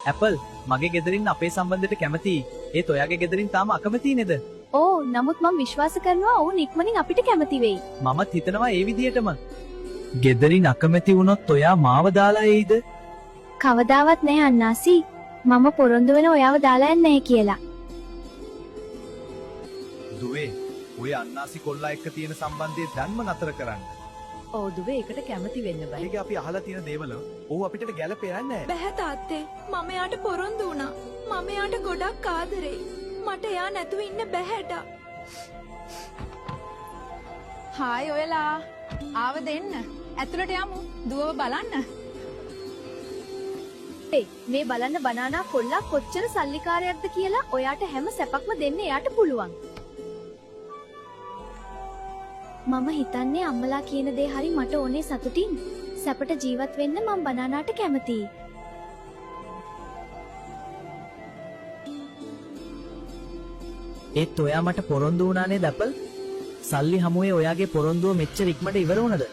Apple මගේ ගෙදරින් අපේ සම්බන්ධයට කැමතියි. ඒත් ඔයාගේ ගෙදරින් තාම අකමැති නේද? ඕ නමුත් මම විශ්වාස කරනවා ඔවුන් ඉක්මනින් අපිට කැමති වෙයි. මමත් හිතනවා ඒ විදිහටම. ගෙදරින් අකමැති වුණොත් ඔයා මාව දාලා එයිද? කවදාවත් නැහැ අන්නාසි. මම පොරොන්දු වෙන ඔයාව දාලා යන්නේ නැහැ කියලා. දුවේ, ඔය අන්නාසි කොල්ලා එක්ක තියෙන සම්බන්ධය දැන්ම නතර කරන්න. ඔව් දුවේ ඒකට කැමති වෙන්න බෑ. ඒක අපි අහලා තියෙන දේවල් ඔව් අපිට ගැළපෙන්නේ නැහැ. බැහැ තාත්තේ මම යාට පොරොන්දු වුණා. මම යාට ගොඩක් ආදරෙයි. මට එයා නැතුව ඉන්න බැහැට. හායි ඔයලා ආව දෙන්න. ඇතුළට යමු. දුවව බලන්න. මේ බලන්න බනානා කොල්ලා කොච්චර සල්ලිකාරයක්ද කියලා ඔයාට හැම සැපක්ම දෙන්න එයාට පුළුවන්. මම හිතන්නේ අම්මලා කියන දේ හරි මට ඕනේ සතුටින් සැපට ජීවත් වෙන්න මම බනානාට කැමතියි. ඒත් ඔයා මට පොරොන්දු වුණානේ දැපල්. සල්ලි හමුවේ ඔයාගේ පොරොන්දුව මෙච්චර ඉක්මනට ඉවර වුණද?